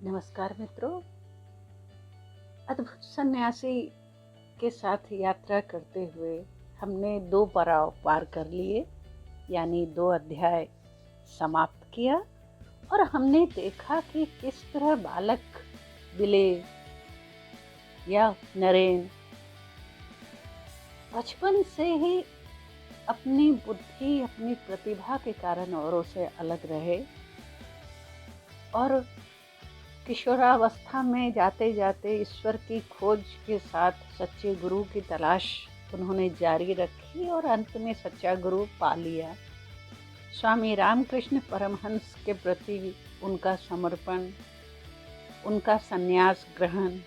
नमस्कार मित्रों। अद्भुत सन्यासी के साथ यात्रा करते हुए हमने 2 पड़ाव पार कर लिए, यानी 2 अध्याय समाप्त किया और हमने देखा कि किस तरह बालक बिले या नरेन बचपन से ही अपनी बुद्धि, अपनी प्रतिभा के कारण औरों से अलग रहे और किशोरावस्था में जाते जाते ईश्वर की खोज के साथ सच्चे गुरु की तलाश उन्होंने जारी रखी और अंत में सच्चा गुरु पा लिया। स्वामी रामकृष्ण परमहंस के प्रति उनका समर्पण, उनका संन्यास ग्रहण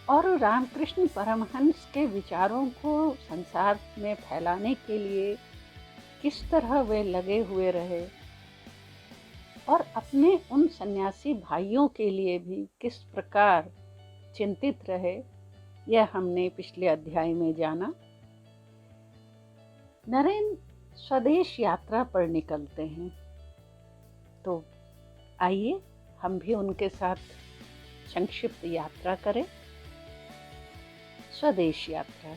और रामकृष्ण परमहंस के विचारों को संसार में फैलाने के लिए किस तरह वे लगे हुए रहे और अपने उन सन्यासी भाइयों के लिए भी किस प्रकार चिंतित रहे, यह हमने पिछले अध्याय में जाना। नरेन स्वदेश यात्रा पर निकलते हैं, तो आइए हम भी उनके साथ संक्षिप्त यात्रा करें। स्वदेश यात्रा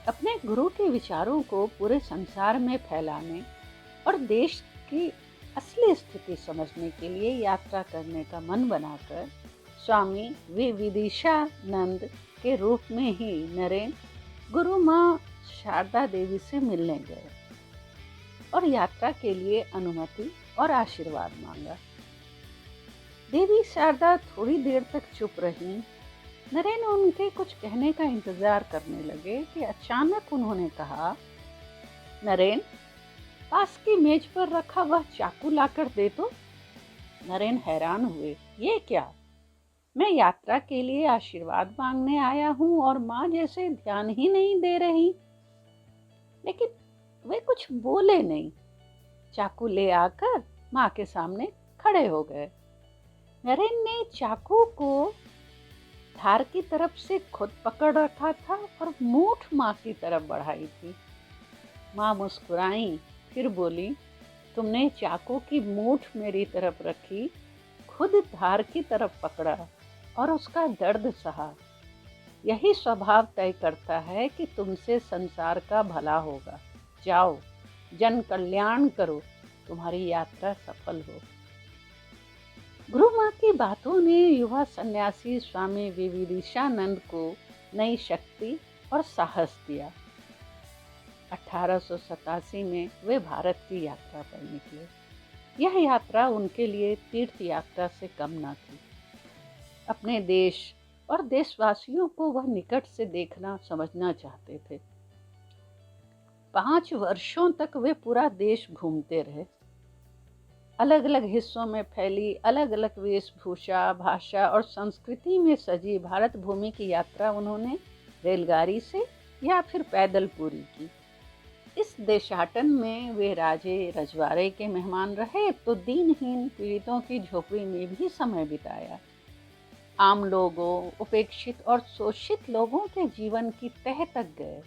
अपने गुरु के विचारों को पूरे संसार में फैलाने और देश की असली स्थिति समझने के लिए यात्रा करने का मन बनाकर स्वामी विविदिशानंद के रूप में ही नरेन गुरु माँ शारदा देवी से मिलने गए और यात्रा के लिए अनुमति और आशीर्वाद मांगा। देवी शारदा थोड़ी देर तक चुप रहीं। नरेन उनके कुछ कहने का इंतजार करने लगे कि अचानक उन्होंने कहा, नरेन, पास की मेज पर रखा वह चाकू लाकर दे तो। नरेन हैरान हुए, ये क्या? मैं यात्रा के लिए आशीर्वाद मांगने आया हूँ और माँ जैसे ध्यान ही नहीं दे रही। लेकिन वे कुछ बोले नहीं। चाकू ले आकर माँ के सामने खड़े हो गए। नरेन ने चाकू को धार की तरफ से खुद पकड़ रखा था और मूठ माँ की तरफ बढ़ाई थी। माँ मुस्कुराई, फिर बोली, तुमने चाकू की मूठ मेरी तरफ रखी, खुद धार की तरफ पकड़ा और उसका दर्द सहा। यही स्वभाव तय करता है कि तुमसे संसार का भला होगा। जाओ, जन कल्याण करो, तुम्हारी यात्रा सफल हो। गुरु माँ की बातों ने युवा सन्यासी स्वामी विविदिशानंद को नई शक्ति और साहस दिया। 1887 में वे भारत की यात्रा पर निकले। यह यात्रा उनके लिए तीर्थ यात्रा से कम न थी। अपने देश और देशवासियों को वह निकट से देखना, समझना चाहते थे। 5 वर्षों तक वे पूरा देश घूमते रहे। अलग अलग हिस्सों में फैली अलग अलग वेशभूषा, भाषा और संस्कृति में सजी भारत भूमि की यात्रा उन्होंने रेलगाड़ी से या फिर पैदल पूरी की। इस देशाटन में वे राजे रजवाड़े के मेहमान रहे तो दीनहीन पीड़ितों की झोपड़ी में भी समय बिताया। आम लोगों, उपेक्षित और शोषित लोगों के जीवन की तह तक गए।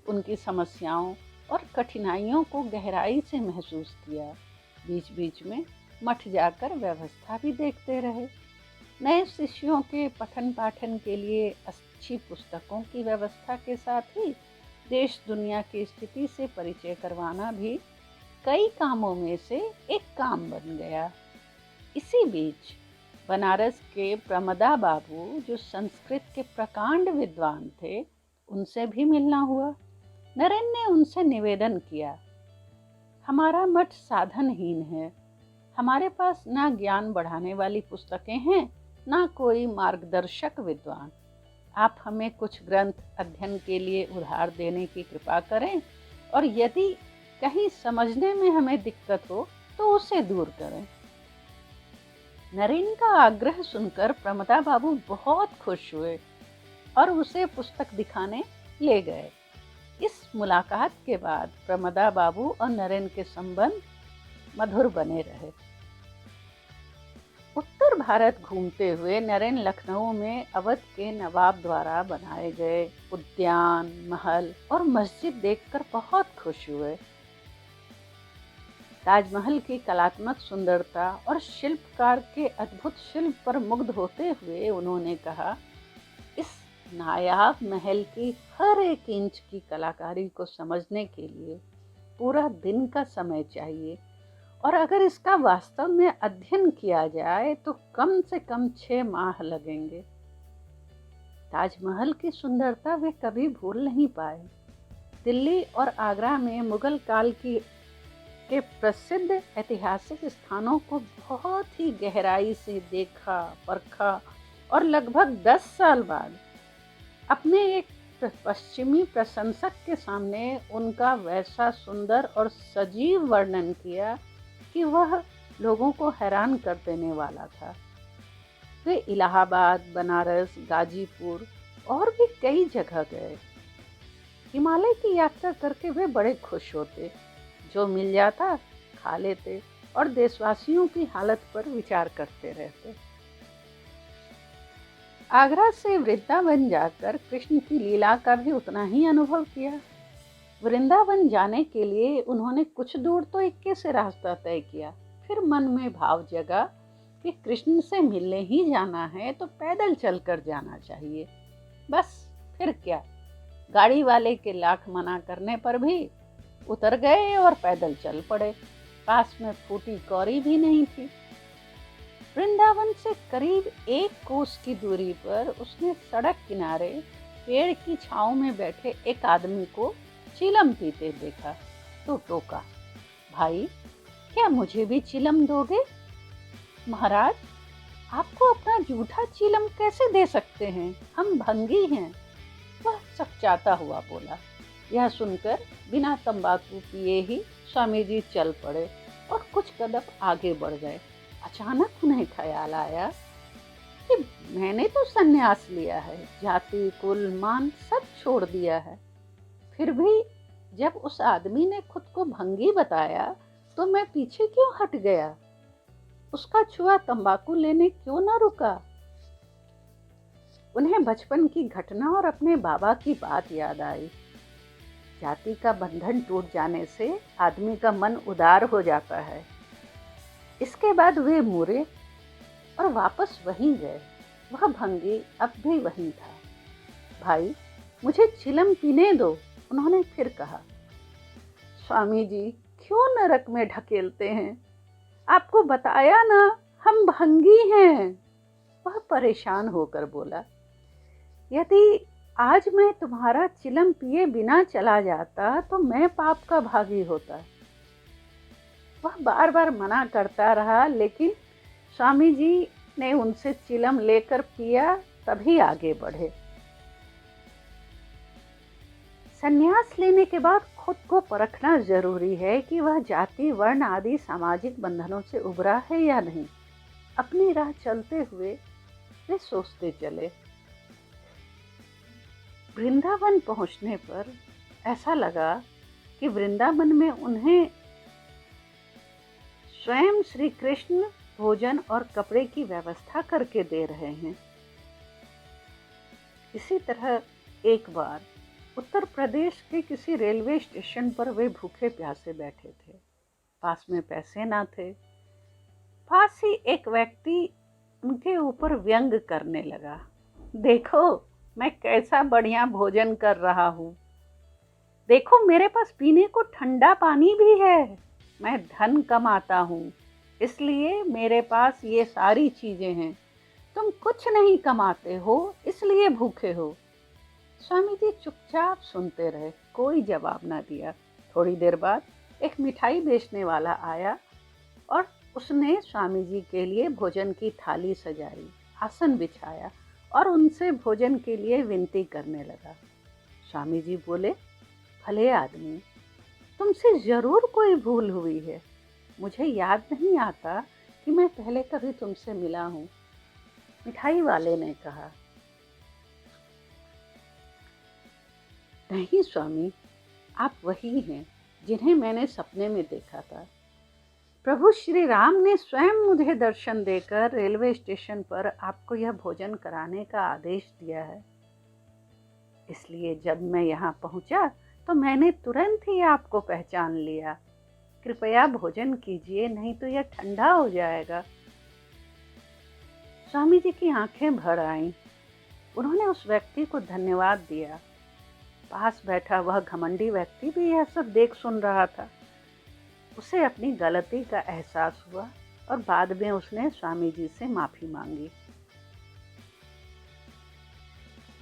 उनकी समस्याओं और कठिनाइयों को गहराई से महसूस किया। बीच बीच में मठ जाकर व्यवस्था भी देखते रहे। नए शिष्यों के पठन पाठन के लिए अच्छी पुस्तकों की व्यवस्था के साथ ही देश दुनिया की स्थिति से परिचय करवाना भी कई कामों में से एक काम बन गया। इसी बीच बनारस के प्रमदा बाबू, जो संस्कृत के प्रकांड विद्वान थे, उनसे भी मिलना हुआ। नरेन ने उनसे निवेदन किया, हमारा मठ साधनहीन है। हमारे पास ना ज्ञान बढ़ाने वाली पुस्तकें हैं, ना कोई मार्गदर्शक विद्वान। आप हमें कुछ ग्रंथ अध्ययन के लिए उधार देने की कृपा करें और यदि कहीं समझने में हमें दिक्कत हो तो उसे दूर करें। नरेन का आग्रह सुनकर प्रमदा बाबू बहुत खुश हुए और उसे पुस्तक दिखाने ले गए। इस मुलाकात के बाद प्रमदा बाबू और नरेन के संबंध मधुर बने रहे। उत्तर भारत घूमते हुए नरेन लखनऊ में अवध के नवाब द्वारा बनाए गए उद्यान, महल और मस्जिद देखकर बहुत खुश हुए। ताजमहल की कलात्मक सुंदरता और शिल्पकार के अद्भुत शिल्प पर मुग्ध होते हुए उन्होंने कहा, इस नायाब महल की हर एक इंच की कलाकारी को समझने के लिए पूरा दिन का समय चाहिए, और अगर इसका वास्तव में अध्ययन किया जाए तो कम से कम 6 माह लगेंगे। ताजमहल की सुंदरता वे कभी भूल नहीं पाए। दिल्ली और आगरा में मुगल काल के प्रसिद्ध ऐतिहासिक स्थानों को बहुत ही गहराई से देखा, परखा और लगभग 10 साल बाद अपने एक पश्चिमी प्रशंसक के सामने उनका वैसा सुंदर और सजीव वर्णन किया कि वह लोगों को हैरान कर देने वाला था। वे इलाहाबाद, बनारस, गाजीपुर और भी कई जगह गए। हिमालय की यात्रा करके वे बड़े खुश होते, जो मिल जाता खा लेते और देशवासियों की हालत पर विचार करते रहते। आगरा से वृंदावन जाकर कृष्ण की लीला का भी उतना ही अनुभव किया। वृंदावन जाने के लिए उन्होंने कुछ दूर तो 21 से रास्ता तय किया, फिर मन में भाव जगा कि कृष्ण से मिलने ही जाना है तो पैदल चलकर जाना चाहिए। बस फिर क्या, गाड़ी वाले के लाख मना करने पर भी उतर गए और पैदल चल पड़े। पास में फूटी कौड़ी भी नहीं थी। वृंदावन से करीब 1 कोस की दूरी पर उसने सड़क किनारे पेड़ की छांव में बैठे एक आदमी को चिलम पीते देखा तो टोका, भाई क्या मुझे भी चिलम दोगे? महाराज, आपको अपना जूठा चिलम कैसे दे सकते हैं, हम भंगी हैं, वह सकचाता हुआ बोला। यह सुनकर बिना तंबाकू पिए ही स्वामी जी चल पड़े और कुछ कदम आगे बढ़ गए। अचानक उन्हें ख्याल आया कि मैंने तो संन्यास लिया है, जाति, कुल, मान सब छोड़ दिया है, फिर भी जब उस आदमी ने खुद को भंगी बताया तो मैं पीछे क्यों हट गया? उसका छुआ तंबाकू लेने क्यों ना रुका? उन्हें बचपन की घटना और अपने बाबा की बात याद आई। जाति का बंधन टूट जाने से आदमी का मन उदार हो जाता है। इसके बाद वे मुड़े और वापस वहीं गए। वह भंगी अब भी वहीं था। भाई, मुझे चिलम पीने दो, उन्होंने फिर कहा। स्वामी जी क्यों नरक में ढकेलते हैं? आपको बताया ना, हम भंगी हैं। वह परेशान होकर बोला, यदि आज मैं तुम्हारा चिलम पिए बिना चला जाता तो मैं पाप का भागी होता। वह बार बार मना करता रहा, लेकिन स्वामी जी ने उनसे चिलम लेकर पिया, तभी आगे बढ़े। संन्यास लेने के बाद खुद को परखना जरूरी है कि वह जाति, वर्ण आदि सामाजिक बंधनों से उबरा है या नहीं। अपनी राह चलते हुए वे सोचते चले। वृंदावन पहुंचने पर ऐसा लगा कि वृंदावन में उन्हें स्वयं श्री कृष्ण भोजन और कपड़े की व्यवस्था करके दे रहे हैं। इसी तरह एक बार उत्तर प्रदेश के किसी रेलवे स्टेशन पर वे भूखे प्यासे बैठे थे। पास में पैसे ना थे। पास ही एक व्यक्ति उनके ऊपर व्यंग करने लगा, देखो मैं कैसा बढ़िया भोजन कर रहा हूँ, देखो मेरे पास पीने को ठंडा पानी भी है, मैं धन कमाता हूँ, इसलिए मेरे पास ये सारी चीजें हैं, तुम कुछ नहीं कमाते हो इसलिए भूखे हो। स्वामी जी चुपचाप सुनते रहे, कोई जवाब ना दिया। थोड़ी देर बाद एक मिठाई बेचने वाला आया और उसने स्वामी जी के लिए भोजन की थाली सजाई, आसन बिछाया और उनसे भोजन के लिए विनती करने लगा। स्वामी जी बोले, भले आदमी, तुमसे जरूर कोई भूल हुई है, मुझे याद नहीं आता कि मैं पहले कभी तुमसे मिला हूँ। मिठाई वाले ने कहा, नहीं स्वामी, आप वही हैं जिन्हें मैंने सपने में देखा था। प्रभु श्री राम ने स्वयं मुझे दर्शन देकर रेलवे स्टेशन पर आपको यह भोजन कराने का आदेश दिया है। इसलिए जब मैं यहाँ पहुँचा तो मैंने तुरंत ही आपको पहचान लिया। कृपया भोजन कीजिए, नहीं तो यह ठंडा हो जाएगा। स्वामी जी की आंखें भर आईं। उन्होंने उस व्यक्ति को धन्यवाद दिया। पास बैठा वह घमंडी व्यक्ति भी यह सब देख सुन रहा था। उसे अपनी गलती का एहसास हुआ और बाद में उसने स्वामी जी से माफी मांगी।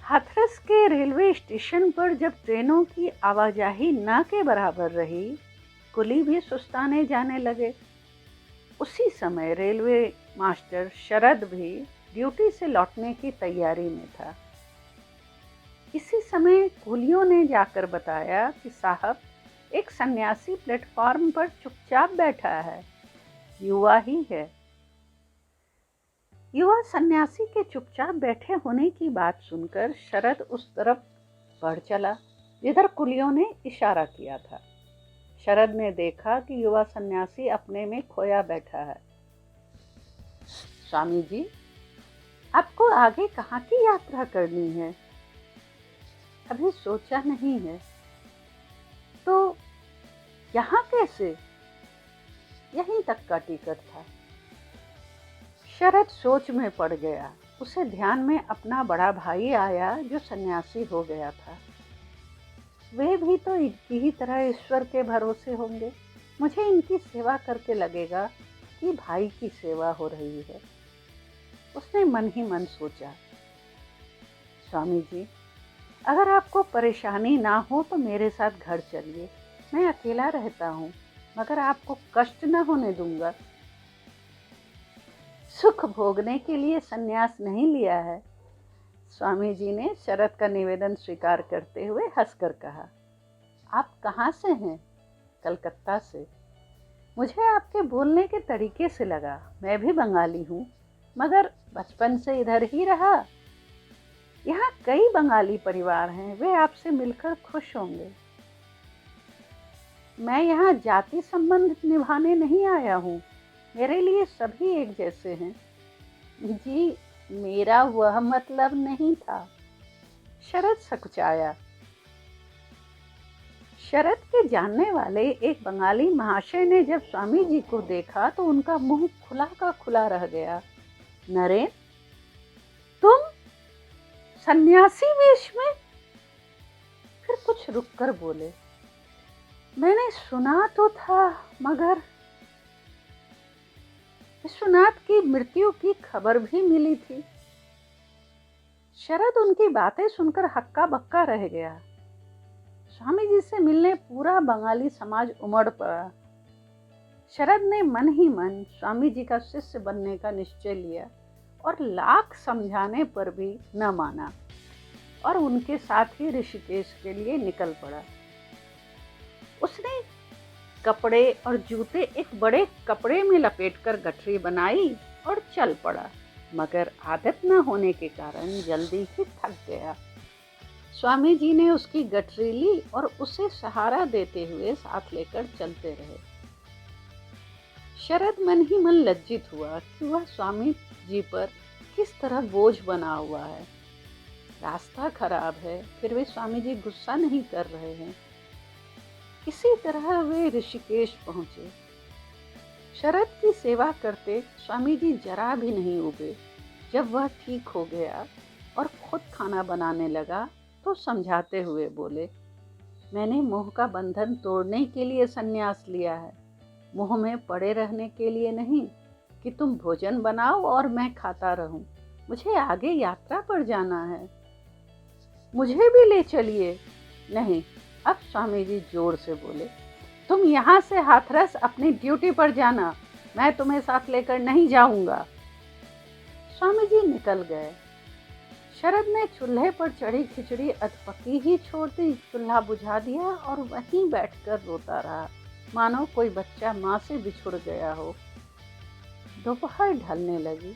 हाथरस के रेलवे स्टेशन पर जब ट्रेनों की आवाजाही न के बराबर रही, कुली भी सुस्ताने जाने लगे। उसी समय रेलवे मास्टर शरद भी ड्यूटी से लौटने की तैयारी में था। इसी समय कुलियों ने जाकर बताया कि साहब, एक सन्यासी प्लेटफॉर्म पर चुपचाप बैठा है, युवा ही है। युवा सन्यासी के चुपचाप बैठे होने की बात सुनकर शरद उस तरफ बढ़ चला जिधर कुलियों ने इशारा किया था। शरद ने देखा कि युवा सन्यासी अपने में खोया बैठा है। स्वामी जी, आपको आगे कहाँ की यात्रा करनी है? अभी सोचा नहीं है। तो यहाँ कैसे? यहीं तक का टिकट था। शरद सोच में पड़ गया। उसे ध्यान में अपना बड़ा भाई आया जो सन्यासी हो गया था। वे भी तो इनकी ही तरह ईश्वर के भरोसे होंगे। मुझे इनकी सेवा करके लगेगा कि भाई की सेवा हो रही है। उसने मन ही मन सोचा, स्वामी जी, अगर आपको परेशानी ना हो तो मेरे साथ घर चलिए। मैं अकेला रहता हूँ, मगर आपको कष्ट न होने दूंगा। सुख भोगने के लिए संन्यास नहीं लिया है। स्वामी जी ने शरद का निवेदन स्वीकार करते हुए हंसकर कहा, आप कहाँ से हैं? कलकत्ता से। मुझे आपके बोलने के तरीके से लगा। मैं भी बंगाली हूँ, मगर बचपन से इधर ही रहा। यहाँ कई बंगाली परिवार हैं, वे आपसे मिलकर खुश होंगे। मैं यहाँ जाति संबंध निभाने नहीं आया हूँ। मेरे लिए सभी एक जैसे हैं। जी, मेरा वह मतलब नहीं था। शरद सकुचाया। शरद के जानने वाले एक बंगाली महाशय ने जब स्वामी जी को देखा तो उनका मुंह खुला का खुला रह गया। नरेन, तुम सन्यासी वेश में? फिर कुछ रुककर बोले, मैंने सुना तो था, मगर विश्वनाथ की मृत्यु की खबर भी मिली थी। शरद उनकी बातें सुनकर हक्का बक्का रह गया। स्वामी जी से मिलने पूरा बंगाली समाज उमड़ पड़ा। शरद ने मन ही मन स्वामी जी का शिष्य बनने का निश्चय लिया और लाख समझाने पर भी न माना और उनके साथ ही ऋषिकेश के लिए निकल पड़ा। उसने कपड़े और जूते एक बड़े कपड़े में लपेटकर गठरी बनाई और चल पड़ा, मगर आदत न होने के कारण जल्दी ही थक गया। स्वामी जी ने उसकी गठरी ली और उसे सहारा देते हुए साथ लेकर चलते रहे। शरद मन ही मन लज्जित हुआ कि वह स्वामी जी पर किस तरह बोझ बना हुआ है। रास्ता खराब है, फिर भी स्वामी जी गुस्सा नहीं कर रहे हैं। इसी तरह वे ऋषिकेश पहुंचे। शरद की सेवा करते स्वामी जी जरा भी नहीं उबे। जब वह ठीक हो गया और खुद खाना बनाने लगा तो समझाते हुए बोले, मैंने मोह का बंधन तोड़ने के लिए संन्यास लिया है, मोह में पड़े रहने के लिए नहीं कि तुम भोजन बनाओ और मैं खाता रहूं। मुझे आगे यात्रा पर जाना है, मुझे भी ले चलिए। नहीं, अब स्वामी जी जोर से बोले, तुम यहाँ से हाथरस अपनी ड्यूटी पर जाना, मैं तुम्हें साथ लेकर नहीं जाऊंगा। स्वामी जी निकल गए। शरद ने चूल्हे पर चढ़ी खिचड़ी अधपकी ही छोड़ दी, चूल्हा बुझा दिया और वहीं बैठकर रोता रहा, मानो कोई बच्चा माँ से बिछुड़ गया हो। दोपहर ढलने लगी।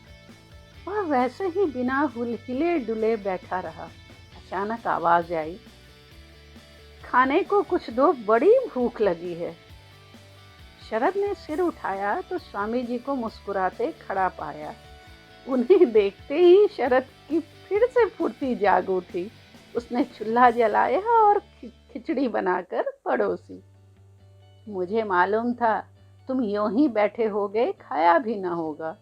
वह वैसे ही बिना हिले डुले बैठा रहा। अचानक आवाज आई, खाने को कुछ दो, बड़ी भूख लगी है। शरद ने सिर उठाया तो स्वामी जी को मुस्कुराते खड़ा पाया। उन्हें देखते ही शरद की फिर से फुर्ती जाग उठी। उसने चूल्हा जलाया और खिचड़ी बनाकर परोसी। मुझे मालूम था तुम यूं ही बैठे होगे, खाया भी ना होगा।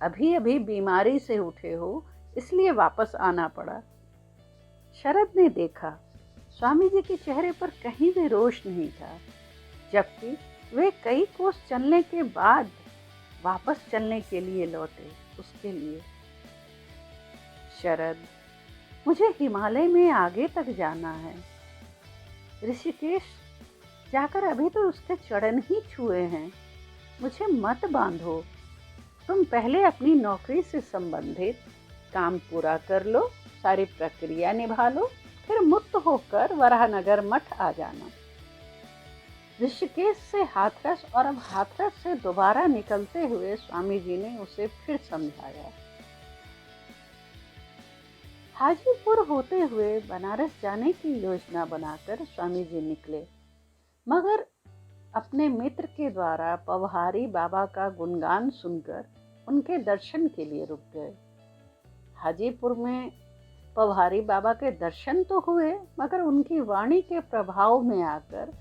अभी अभी बीमारी से उठे हो, इसलिए वापस आना पड़ा। शरद ने देखा स्वामी जी के चेहरे पर कहीं भी रोष नहीं था, जबकि वे कई कोस चलने के बाद वापस चलने के लिए लौटे। उसके लिए, शरद, मुझे हिमालय में आगे तक जाना है। ऋषिकेश जाकर अभी तो उसके चरण ही छुए हैं। मुझे मत बांधो। तुम पहले अपनी नौकरी से संबंधित काम पूरा कर लो, सारी प्रक्रिया निभा लो, फिर मुक्त होकर वराहनगर मठ आ जाना। ऋषिकेश से हाथरस और अब हाथरस से दोबारा निकलते हुए स्वामी जी ने उसे फिर समझाया। हाजीपुर होते हुए बनारस जाने की योजना बनाकर स्वामी जी निकले, मगर अपने मित्र के द्वारा पवहारी बाबा का गुणगान सुनकर उनके दर्शन के लिए रुक गए। हाजीपुर में पवहारी बाबा के दर्शन तो हुए, मगर उनकी वाणी के प्रभाव में आकर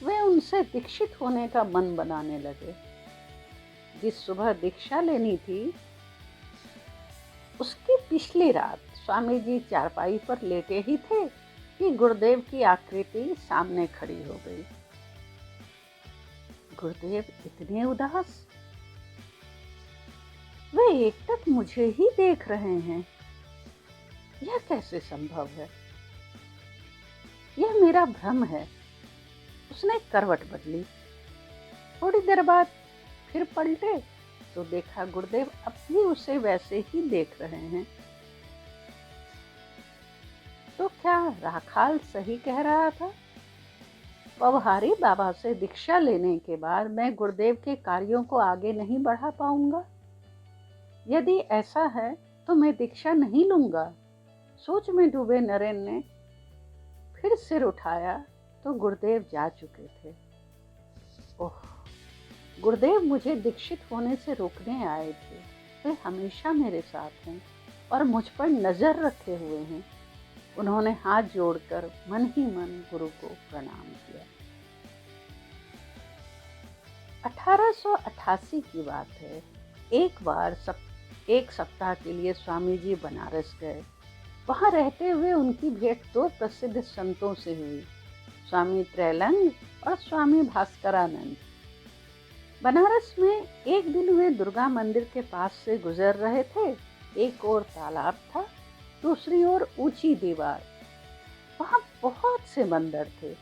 वे उनसे दीक्षित होने का मन बनाने लगे। जिस सुबह दीक्षा लेनी थी, उसकी पिछली रात स्वामी जी चारपाई पर लेटे ही थे कि गुरुदेव की आकृति सामने खड़ी हो गई। गुरुदेव इतने उदास, वे एकटक मुझे ही देख रहे हैं। यह कैसे संभव है? यह मेरा भ्रम है। उसने करवट बदली। थोड़ी देर बाद फिर पलटे तो देखा गुरुदेव अब भी उसे वैसे ही देख रहे हैं। तो क्या राखाल सही कह रहा था? पवहारी बाबा से दीक्षा लेने के बाद मैं गुरुदेव के कार्यों को आगे नहीं बढ़ा पाऊंगा। यदि ऐसा है तो मैं दीक्षा नहीं लूंगा। सोच में डूबे नरेन ने फिर सिर उठाया तो गुरुदेव जा चुके थे। ओह, गुरुदेव मुझे दीक्षित होने से रोकने आए थे। वे हमेशा मेरे साथ हैं और मुझ पर नजर रखे हुए हैं। उन्होंने हाथ जोड़कर मन ही मन गुरु को प्रणाम किया। 1888 की बात है। एक बार एक सप्ताह के लिए स्वामी जी बनारस गए। वहां रहते हुए उनकी भेंट दो प्रसिद्ध संतों से हुई, स्वामी त्रैलंग और स्वामी भास्करानंद। बनारस में एक दिन वे दुर्गा मंदिर के पास से गुजर रहे थे। एक ओर तालाब था, दूसरी ओर ऊंची दीवार। वहां बहुत से बंदर थे।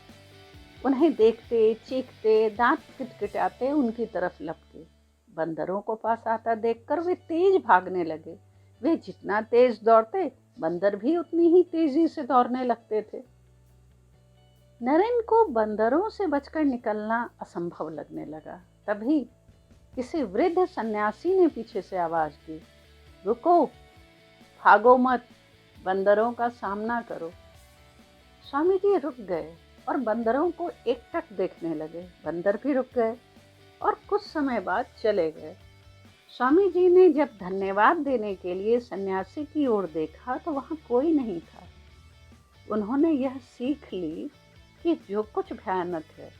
उन्हें देखते, चीखते, दांत किटकिटाते उनकी तरफ लपके। बंदरों को पास आता देखकर वे तेज भागने लगे। वे जितना तेज दौड़ते, बंदर भी उतनी ही तेजी से दौड़ने लगते थे। नरेन को बंदरों से बचकर निकलना असंभव लगने लगा। तभी किसी वृद्ध सन्यासी ने पीछे से आवाज दी, रुको, भागो मत, बंदरों का सामना करो। स्वामी जी रुक गए और बंदरों को एकटक देखने लगे। बंदर भी रुक गए और कुछ समय बाद चले गए। स्वामी जी ने जब धन्यवाद देने के लिए सन्यासी की ओर देखा तो वहां कोई नहीं था। उन्होंने यह सीख ली कि जो कुछ भयानक है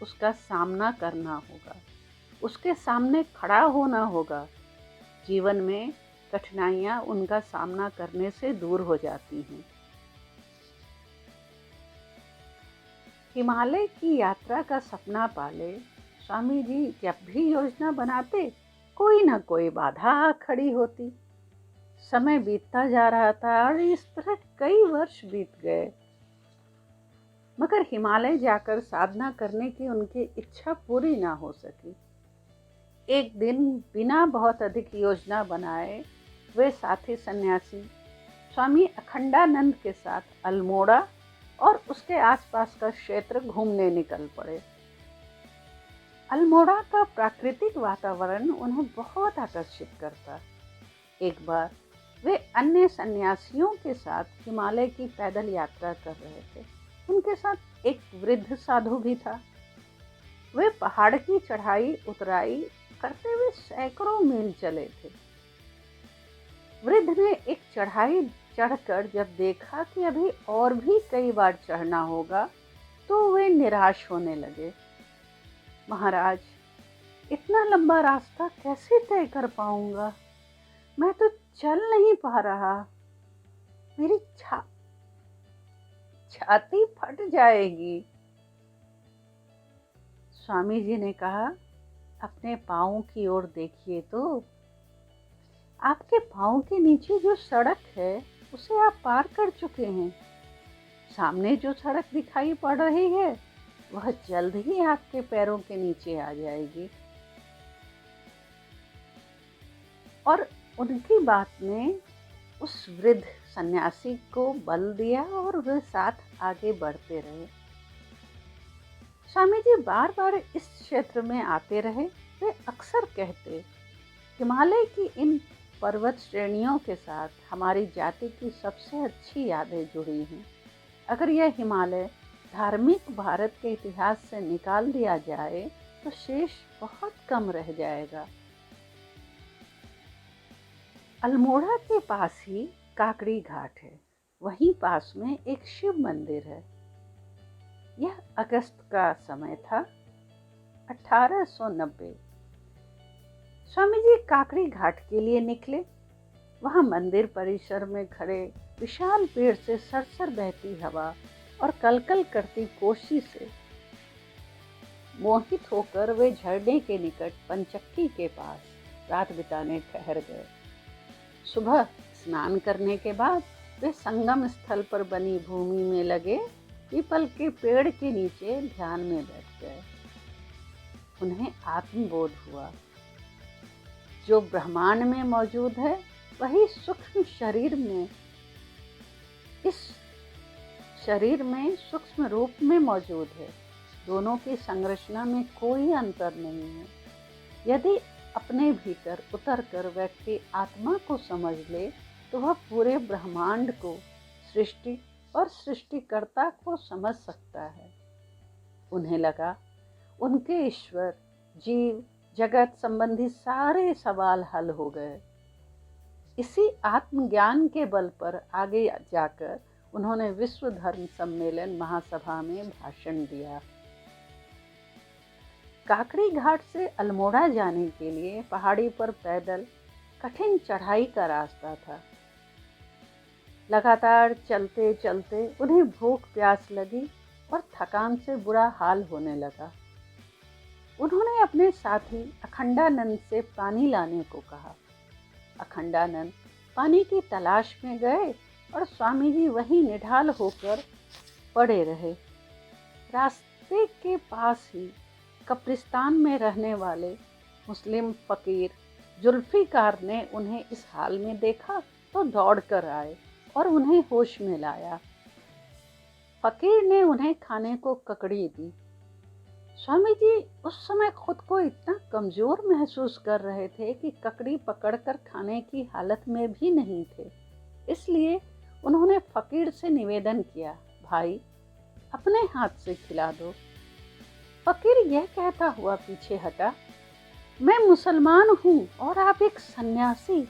उसका सामना करना होगा, उसके सामने खड़ा होना होगा। जीवन में कठिनाइयां उनका सामना करने से दूर हो जाती हैं। हिमालय की यात्रा का सपना पाले स्वामी जी जब भी योजना बनाते, कोई ना कोई बाधा आ खड़ी होती। समय बीतता जा रहा था और इस तरह कई वर्ष बीत गए, मगर हिमालय जाकर साधना करने की उनकी इच्छा पूरी ना हो सकी। एक दिन बिना बहुत अधिक योजना बनाए वे साथी सन्यासी स्वामी अखंडानंद के साथ अल्मोड़ा और उसके आसपास का क्षेत्र घूमने निकल पड़े। अल्मोड़ा का प्राकृतिक वातावरण उन्हें बहुत आकर्षित करता। एक बार वे अन्य सन्यासियों के साथ हिमालय की पैदल यात्रा कर रहे थे। उनके साथ एक वृद्ध साधु भी था। वे पहाड़ की चढ़ाई उतराई करते हुए सैकड़ों मील चले थे। वृद्ध ने एक चढ़ाई चढ़कर जब देखा कि अभी और भी कई बार चढ़ना होगा, तो वे निराश होने लगे। महाराज, इतना लंबा रास्ता कैसे तय कर पाऊंगा? मैं तो चल नहीं पा रहा। मेरी छाती फट जाएगी। स्वामी जी ने कहा, अपने पाँव की ओर देखिए तो। आपके पाँव के नीचे जो सड़क है उसे आप पार कर चुके हैं। सामने जो सड़क दिखाई पड़ रही है वह जल्द ही आपके पैरों के नीचे आ जाएगी। और उनकी बात ने उस वृद्ध सन्यासी को बल दिया और वे साथ आगे बढ़ते रहे। स्वामी जी बार बार इस क्षेत्र में आते रहे। वे अक्सर कहते, हिमालय की इन पर्वत श्रेणियों के साथ हमारी जाति की सबसे अच्छी यादें जुड़ी हैं। अगर यह हिमालय धार्मिक भारत के इतिहास से निकाल दिया जाए तो शेष बहुत कम रह जाएगा। अल्मोड़ा के पास ही काकड़ी घाट है। वहीं पास में एक शिव मंदिर है। यह अगस्त का समय था, 1890। स्वामी जी काकड़ी घाट के लिए निकले। वहां मंदिर परिसर में खड़े विशाल पेड़ से सरसर बहती हवा और कलकल करती कोसी से मोहित होकर वे झरने के निकट पंचक्की के पास रात बिताने ठहर गए। सुबह स्नान करने के बाद वे संगम स्थल पर बनी भूमि में लगे पीपल के पेड़ के नीचे ध्यान में बैठ गए। उन्हें आत्मबोध हुआ, जो ब्रह्मांड में मौजूद है वही सूक्ष्म शरीर में, इस शरीर में सूक्ष्म रूप में मौजूद है। दोनों की संरचना में कोई अंतर नहीं है। यदि अपने भीतर उतरकर व्यक्ति आत्मा को समझ ले तो वह पूरे ब्रह्मांड को, सृष्टि और सृष्टिकर्ता को समझ सकता है। उन्हें लगा उनके ईश्वर, जीव, जगत संबंधी सारे सवाल हल हो गए। इसी आत्मज्ञान के बल पर आगे जाकर उन्होंने विश्व धर्म सम्मेलन महासभा में भाषण दिया। काकड़ी घाट से अल्मोड़ा जाने के लिए पहाड़ी पर पैदल कठिन चढ़ाई का रास्ता था। लगातार चलते चलते उन्हें भूख प्यास लगी और थकान से बुरा हाल होने लगा। उन्होंने अपने साथी अखंडानंद से पानी लाने को कहा। अखंडानंद पानी की तलाश में गए और स्वामी जी वहीं निढाल होकर पड़े रहे। रास्ते के पास ही कब्रिस्तान में रहने वाले मुस्लिम फकीर जुल्फिकार ने उन्हें इस हाल में देखा तो दौड़ कर आए और उन्हें होश में लाया। फकीर ने उन्हें खाने को ककड़ी दी। स्वामी जी उस समय खुद को इतना कमजोर महसूस कर रहे थे कि ककड़ी पकड़कर खाने की हालत में भी नहीं थे। इसलिए उन्होंने फकीर से निवेदन किया, भाई अपने हाथ से खिला दो। फकीर यह कहता हुआ पीछे हटा, मैं मुसलमान हूँ और आप एक सन्यासी,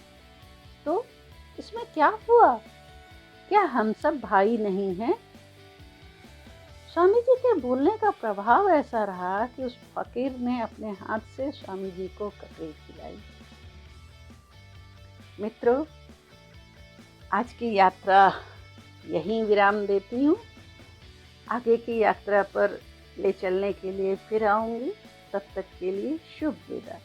तो इसमें क्या हुआ? क्या हम सब भाई नहीं हैं? स्वामी जी के बोलने का प्रभाव ऐसा रहा कि उस फकीर ने अपने हाथ से स्वामी जी को ककड़ी खिलाई। मित्रों, आज की यात्रा यहीं विराम देती हूँ। आगे की यात्रा पर ले चलने के लिए फिर आऊँगी। तब तक के लिए शुभ विदा।